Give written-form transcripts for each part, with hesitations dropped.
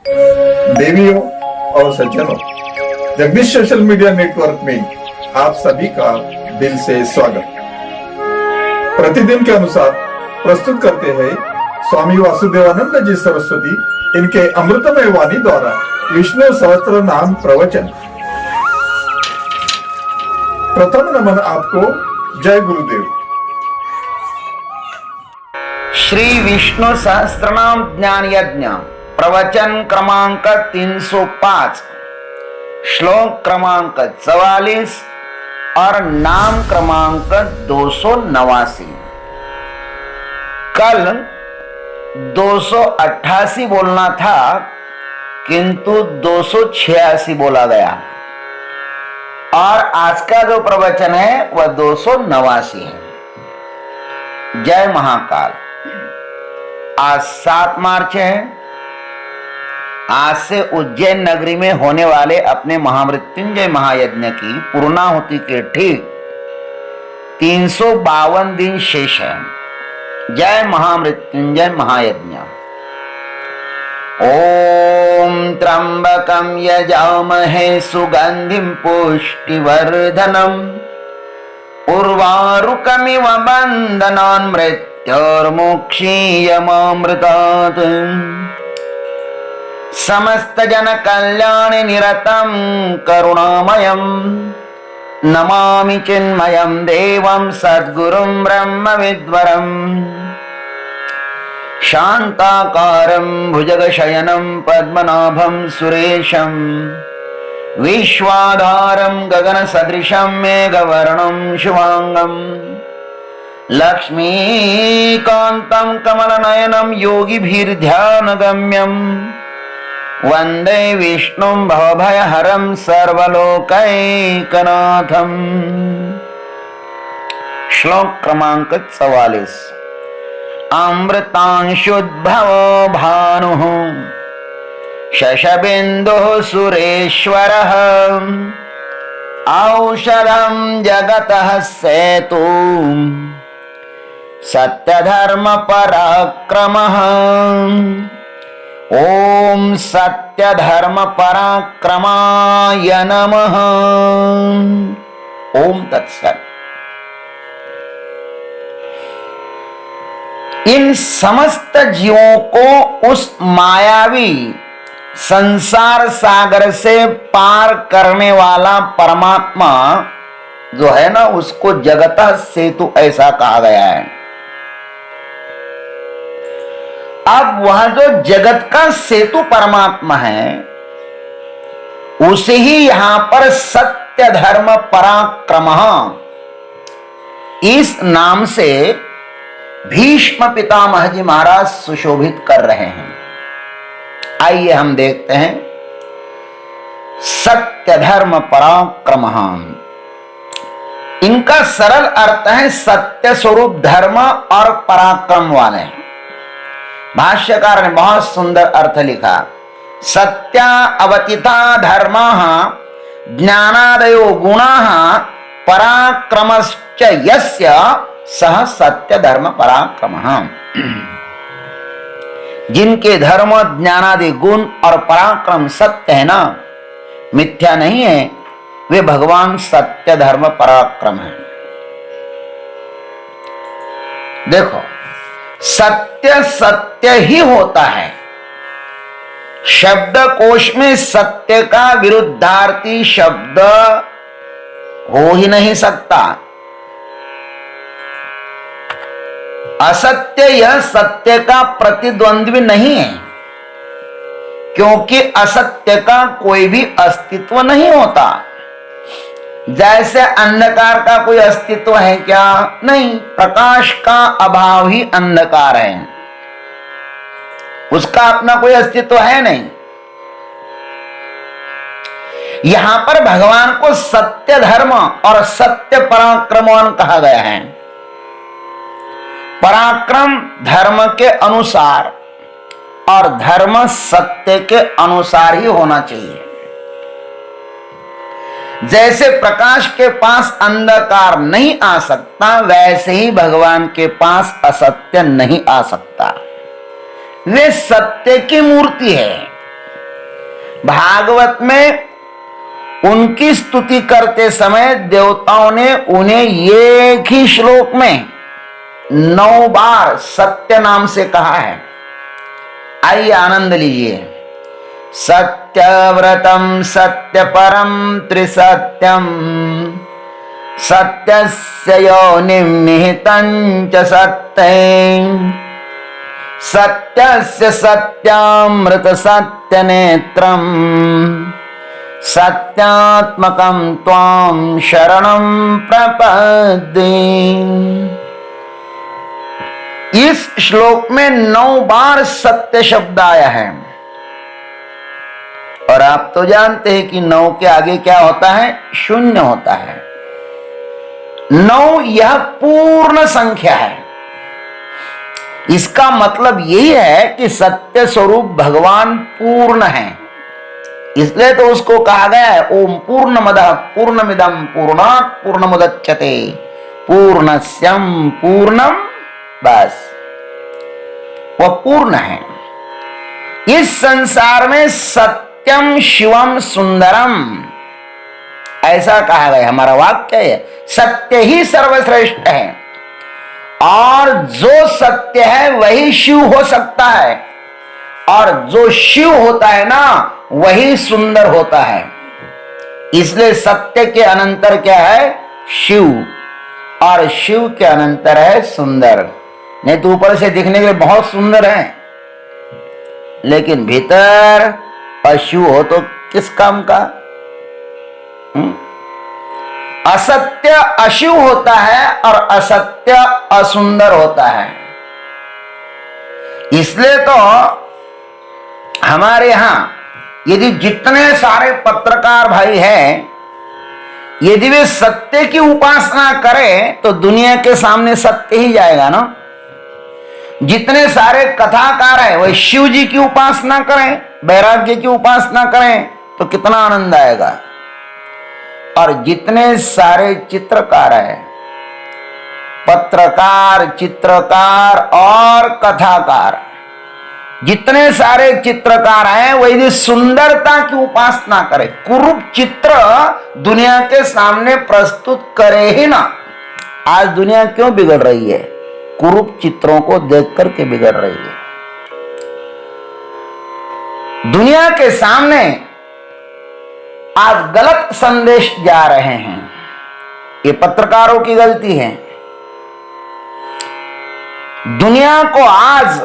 देवियों और सज्जनों, जगदीश सोशल मीडिया नेटवर्क में आप सभी का दिल से स्वागत। प्रतिदिन के अनुसार प्रस्तुत करते हैं स्वामी वासुदेवानंद जी सरस्वती इनके अमृतमय वाणी द्वारा विष्णु सहस्त्र नाम प्रवचन। प्रथम नमन आपको, जय गुरुदेव। श्री विष्णु सहस्त्रनाम ज्ञान यज्ञ प्रवचन क्रमांक 305, श्लोक क्रमांक 44 और नाम क्रमांक 289। कल 288 बोलना था किंतु 286 बोला गया और आज का जो प्रवचन है वह 289 है। जय महाकाल। आज 7 मार्च है। आज से उज्जैन नगरी में होने वाले अपने महामृत्युंजय महायज्ञ की पूर्णाहुति के ठीक 352 दिन शेष है। जय महामृत्युंजय महायज्ञ। ओम त्र्यंबकं यजामहे सुगंधिं पुष्टिवर्धनम् उर्वारुकमिव बन्धनान् मृत्योर्मुक्षीयमामृतात् समस्त जन कल्याण निरतं करुणामयं नमामि चिन्मयं देवं सद्गुरुं ब्रह्मविद्वरं शान्ताकारं भुजगशयनं पद्मनाभं सुरेशं विश्वाधारं गगनसदृशं मेघवर्णं शुभांगं लक्ष्मीकान्तं कमलनयनं योगिभिर्ध्यानगम्यं वंदे विष्णुं भवभयहरं सर्वलोकैकनाथं। श्लोक क्रमांक 44। अमृतांशुद्भवो भानुः शशबिन्दुः सुरेश्वरः औषधं जगतः सेतु सत्यधर्म पराक्रमः। ओम सत्यधर्म पराक्रमाय नमः। ओम तत्सत। इन समस्त जीवों को उस मायावी संसार सागर से पार करने वाला परमात्मा जो है ना, उसको जगतः सेतु ऐसा कहा गया है। अब वह जो जगत का सेतु परमात्मा है उसे ही यहां पर सत्य धर्म पराक्रम इस नाम से भीष्म पितामह जी महाराज सुशोभित कर रहे हैं। आइए हम देखते हैं सत्य धर्म पराक्रम। इनका सरल अर्थ है सत्य स्वरूप धर्म और पराक्रम वाले। भाष्यकार ने बहुत सुंदर अर्थ लिखा। सत्या अवतिता धर्माः ज्ञानादयो गुणाः पराक्रमश्च यस्य सह सत्य धर्म पराक्रमः। जिनके धर्म ज्ञानादि गुण और पराक्रम सत्य है ना, मिथ्या नहीं है, वे भगवान सत्य धर्म पराक्रम है। देखो, सत्य सत्य ही होता है। शब्द कोश में सत्य का विरुद्धार्थी शब्द हो ही नहीं सकता। असत्य यह सत्य का प्रतिद्वंद्वी नहीं है, क्योंकि असत्य का कोई भी अस्तित्व नहीं होता। जैसे अंधकार का कोई अस्तित्व है क्या? नहीं, प्रकाश का अभाव ही अंधकार है, उसका अपना कोई अस्तित्व है नहीं। यहां पर भगवान को सत्य धर्म और सत्य पराक्रमवान कहा गया है। पराक्रम धर्म के अनुसार और धर्म सत्य के अनुसार ही होना चाहिए। जैसे प्रकाश के पास अंधकार नहीं आ सकता, वैसे ही भगवान के पास असत्य नहीं आ सकता। वे सत्य की मूर्ति है। भागवत में उनकी स्तुति करते समय देवताओं ने उन्हें एक ही श्लोक में 9 बार सत्य नाम से कहा है। आइए आनंद लीजिए। सत्यव्रतम सत्यपरम त्रिसत्यम सत्यस्य योनिं निहितं च सत्यं सत्यस्य सत्यामृत सत्यनेत्रम् सत्यात्मकं त्वां शरणं प्रपद्ये। इस श्लोक में 9 बार सत्य शब्द आया है और आप तो जानते हैं कि 9 के आगे क्या होता है? शून्य होता है। 9 यह पूर्ण संख्या है। इसका मतलब यही है कि सत्य स्वरूप भगवान पूर्ण है, इसलिए तो उसको कहा गया है ओम पूर्णमदः पूर्णमिदं पूर्णात् पूर्णमुदच्यते पूर्णस्यं पूर्णम। बस वह पूर्ण है। इस संसार में सत्यम शिवम सुंदरम ऐसा कहा गया। हमारा वाक्य है सत्य ही सर्वश्रेष्ठ है और जो सत्य है वही शिव हो सकता है और जो शिव होता है ना वही सुंदर होता है। इसलिए सत्य के अनंतर क्या है? शिव, और शिव के अनंतर है सुंदर। नहीं तो ऊपर से दिखने के लिए बहुत सुंदर है लेकिन भीतर अशिव हो तो किस काम का? असत्य अशिव होता है और असत्य असुंदर होता है। इसलिए तो हमारे यहां यदि जितने सारे पत्रकार भाई हैं यदि वे सत्य की उपासना करें तो दुनिया के सामने सत्य ही जाएगा ना। जितने सारे कथाकार हैं वह शिव जी की उपासना करें, वैराग्य की उपासना करें तो कितना आनंद आएगा। और जितने सारे चित्रकार हैं, पत्रकार, चित्रकार और कथाकार, जितने सारे चित्रकार हैं वह यदि सुंदरता की उपासना करें, कुरूप चित्र दुनिया के सामने प्रस्तुत करे ही ना। आज दुनिया क्यों बिगड़ रही है? कुरूप चित्रों को देख करके बिगड़ रही है। दुनिया के सामने आज गलत संदेश जा रहे हैं। ये पत्रकारों की गलती है। दुनिया को आज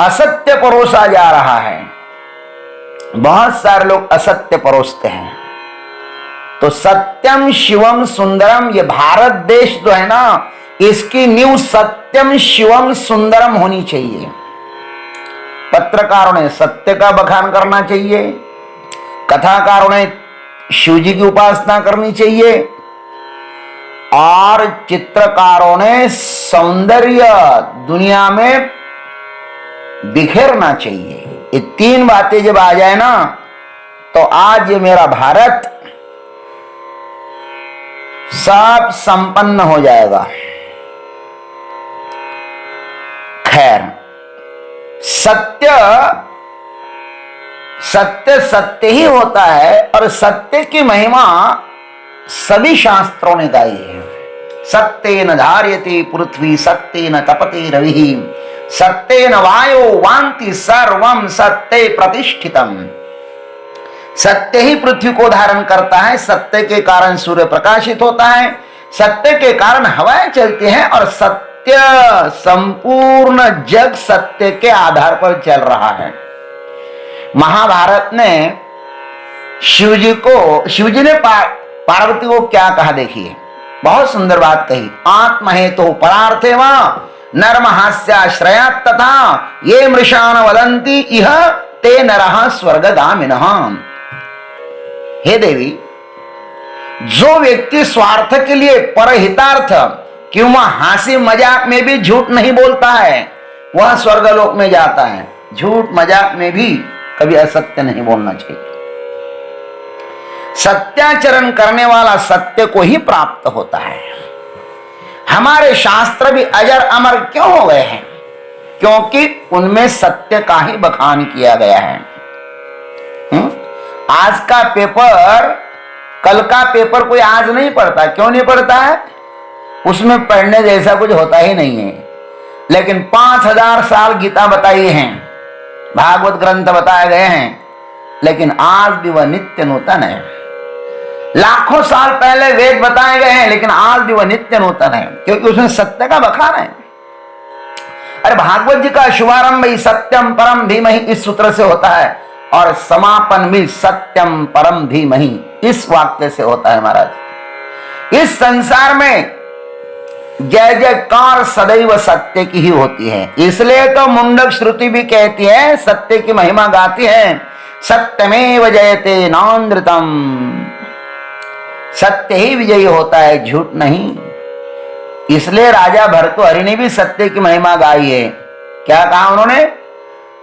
असत्य परोसा जा रहा है। बहुत सारे लोग असत्य परोसते हैं। तो सत्यम शिवम सुंदरम, ये भारत देश जो है ना इसकी नींव सत्यम शिवम सुंदरम होनी चाहिए। पत्रकारों ने सत्य का बखान करना चाहिए, कथाकारों ने शिव जी की उपासना करनी चाहिए और चित्रकारों ने सौंदर्य दुनिया में बिखेरना चाहिए। ये 3 बातें जब आ जाए ना तो आज ये मेरा भारत सब संपन्न हो जाएगा। खैर, सत्य सत्य सत्य ही होता है और सत्य की महिमा सभी शास्त्रों ने गाई है। सत्येन धार्यते पृथ्वी सत्येन तपते रविः सत्येन वायो वान्ति सर्वं सत्ये प्रतिष्ठितम्। सत्य ही पृथ्वी को धारण करता है, सत्य के कारण सूर्य प्रकाशित होता है, सत्य के कारण हवाएं चलती हैं और सत्य संपूर्ण जग सत्य के आधार पर चल रहा है। महाभारत ने शिवजी ने पार्वती को क्या कहा देखिए, बहुत सुंदर बात कही। आत्महेतु परार्थे वा नरमहास्याश्रया तथा ये मृषान वदन्ति इह ते नरः स्वर्गगामिनः। हे देवी, जो व्यक्ति स्वार्थ के लिए परहितार्थ किंवा हंसी मजाक में भी झूठ नहीं बोलता है वह स्वर्गलोक में जाता है। झूठ मजाक में भी कभी असत्य नहीं बोलना चाहिए। सत्याचरण करने वाला सत्य को ही प्राप्त होता है। हमारे शास्त्र भी अजर अमर क्यों हो गए हैं? क्योंकि उनमें सत्य का ही बखान किया गया है। आज का पेपर कल का पेपर कोई आज नहीं पढ़ता। क्यों नहीं पढ़ता है? उसमें पढ़ने जैसा कुछ होता ही नहीं है। लेकिन 5000 साल गीता बताई है, भागवत ग्रंथ बताए गए हैं, लेकिन आज भी वह नित्य नूतन है। लाखों साल पहले वेद बताए गए हैं, लेकिन आज भी वह नित्य नूतन है, क्योंकि उसमें सत्य का बखान है। अरे भागवत जी का शुभारंभ ही सत्यम परम धीमहि इस सूत्र से होता है, और समापन भी सत्यम परम धीमहि इस वाक्य से होता है। महाराज, इस संसार में जय जयकार सदैव सत्य की ही होती है। इसलिए तो मुंडक श्रुति भी कहती है, सत्य की महिमा गाती है, सत्यमेव जयते नानृतम। सत्य ही विजयी होता है, झूठ नहीं। इसलिए राजा भर्तृहरि ने भी सत्य की महिमा गाई है। क्या कहा उन्होंने?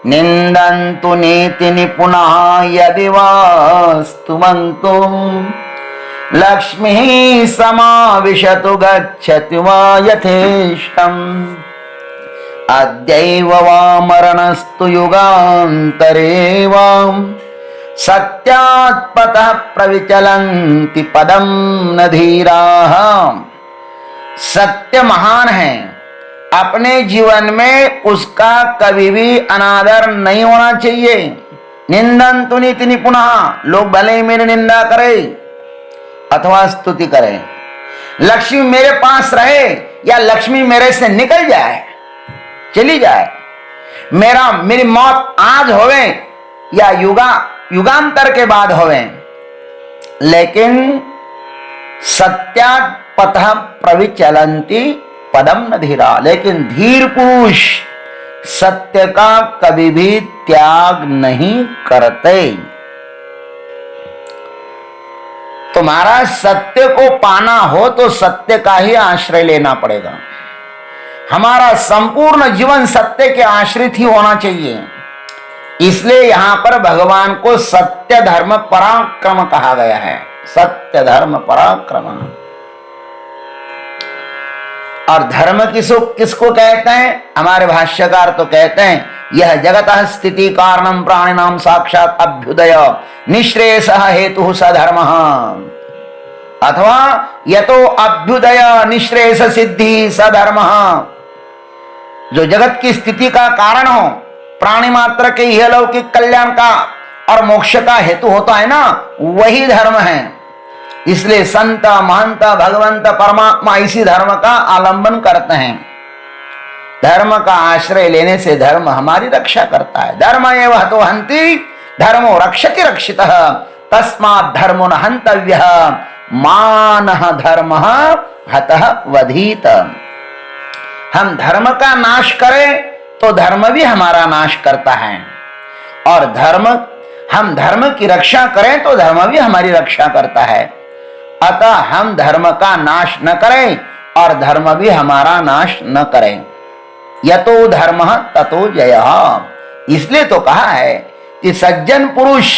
निंदन्तु नीति निपुणः यदि वास्तुवन्तु लक्ष्मी समाविशतु गच्छति वा यथेष्टम् अद्यैव वा मरणस्तु युगान्तरे वा सत्यात् पतः प्रविचलन्ति पदं न धीराः। सत्य महान है, अपने जीवन में उसका कभी भी अनादर नहीं होना चाहिए। निंदन्तु नीति निपुणः, लोग भले ही मेरी निंदा करें अथवा स्तुति करें, लक्ष्मी मेरे पास रहे या लक्ष्मी मेरे से निकल जाए, चली जाए, मेरी मौत आज होवे या युगांतर के बाद होवे, लेकिन सत्यात् पतः प्रविचलन्ति पदम न धीरा। लेकिन धीर पुरुष सत्य का कभी भी त्याग नहीं करते। तो महाराज, सत्य को पाना हो तो सत्य का ही आश्रय लेना पड़ेगा। हमारा संपूर्ण जीवन सत्य के आश्रित ही होना चाहिए। इसलिए यहां पर भगवान को सत्य धर्म पराक्रम कहा गया है। सत्य धर्म पराक्रम। और धर्म किसको कहते हैं? हमारे भाष्यकार तो कहते हैं, यह जगतः स्थिति कारणम प्राणिनाम साक्षात अभ्युदय निःश्रेयसः हेतु स धर्मः, अथवा यतो अभ्युदय निःश्रेयस सिद्धि स धर्मः। जो जगत की स्थिति का कारण हो, प्राणी मात्र के इहलौकिक कल्याण का और मोक्ष का हेतु होता है ना, वही धर्म है। इसलिए संत महंत भगवंत परमात्मा इसी धर्म का आलंबन करते हैं। धर्म का आश्रय लेने से धर्म हमारी रक्षा करता है। धर्म एव हतो हन्ति धर्मो रक्षति रक्षितः तस्मात् धर्मो न हन्तव्यः मानः धर्मः हतः वधीत। हम धर्म का नाश करें तो धर्म भी हमारा नाश करता है, और हम धर्म की रक्षा करें तो धर्म भी हमारी रक्षा करता है। अतः हम धर्म का नाश न करें और धर्म भी हमारा नाश न करें। यतो धर्मः ततो जयः। इसलिए तो कहा है कि सज्जन पुरुष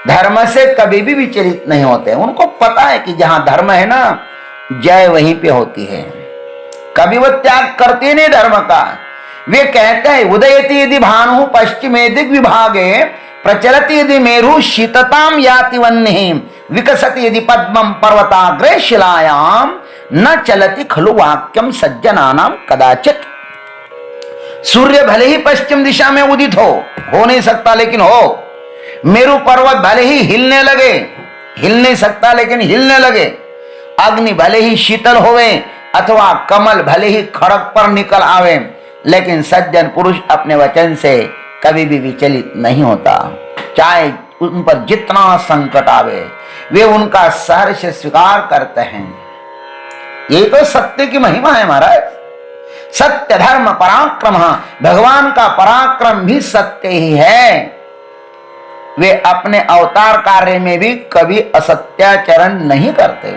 धर्म से कभी भी विचलित नहीं होते। उनको पता है कि जहां धर्म है ना, जय वहीं पे होती है। कभी वो त्याग करते नहीं धर्म का। वे कहते हैं, उदयति यदि भानु पश्चिमे दिग्विभागे प्रचलति यदि मेरु शीतताम याति वह्निः विकसति यदि पद्मं पर्वताग्रे शिलायाम न चलति खलु वाक्यम सज्जनानां कदाचित। सूर्य भले ही पश्चिम दिशा में उदित हो नहीं सकता लेकिन हो। मेरु पर्वत भले ही हिलने लगे, हिल नहीं सकता लेकिन हिलने लगे। अग्नि भले ही शीतल होवे अथवा कमल भले ही खड़क पर निकल आवे, लेकिन सज्जन पुरुष अपने वचन से कभी भी विचलित नहीं होता। चाहे उन पर जितना संकट आवे, वे उनका सहर्ष स्वीकार करते हैं। यही तो सत्य की महिमा है महाराज। सत्य धर्म पराक्रम। भगवान का पराक्रम भी सत्य ही है। वे अपने अवतार कार्य में भी कभी असत्याचरण नहीं करते।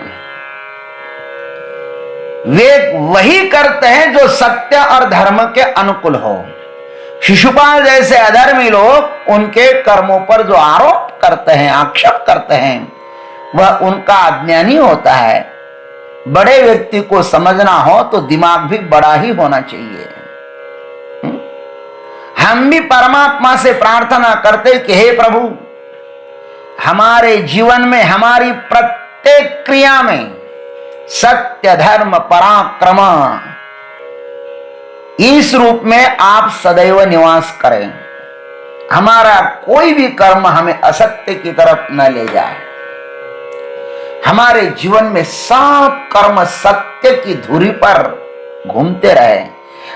वे वही करते हैं जो सत्य और धर्म के अनुकूल हो। शिशुपाल जैसे अधर्मी लोग उनके कर्मों पर जो आरोप करते हैं, आक्षेप करते हैं, वह उनका अज्ञानी होता है। बड़े व्यक्ति को समझना हो तो दिमाग भी बड़ा ही होना चाहिए। हम भी परमात्मा से प्रार्थना करते कि हे प्रभु, हमारे जीवन में, हमारी प्रत्येक क्रिया में सत्य, धर्म, पराक्रम इस रूप में आप सदैव निवास करें। हमारा कोई भी कर्म हमें असत्य की तरफ न ले जाए। हमारे जीवन में सब कर्म सत्य की धुरी पर घूमते रहे।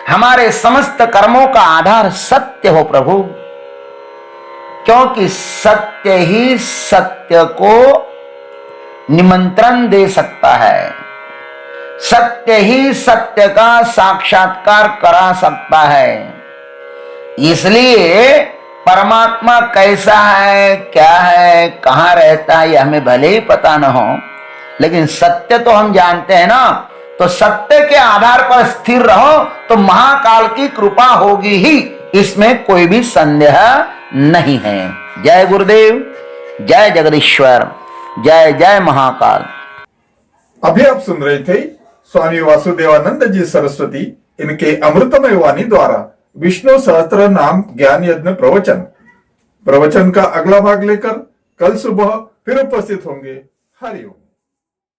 हमारे समस्त कर्मों का आधार सत्य हो प्रभु, क्योंकि सत्य ही सत्य को निमंत्रण दे सकता है। सत्य ही सत्य का साक्षात्कार करा सकता है। इसलिए परमात्मा कैसा है, क्या है, कहां रहता है, यह हमें भले ही पता न हो, लेकिन सत्य तो हम जानते हैं ना। तो सत्य के आधार पर स्थिर रहो तो महाकाल की कृपा होगी ही, इसमें कोई भी संदेह नहीं है। जय गुरुदेव, जय जगदीश्वर, जय जय महाकाल। अभी आप सुन रहे थे स्वामी वासुदेवानंद जी सरस्वती इनके अमृतमय वाणी द्वारा विष्णु सहस्त्र नाम ज्ञान यज्ञ प्रवचन का अगला भाग लेकर कल सुबह फिर उपस्थित होंगे। हरिओम।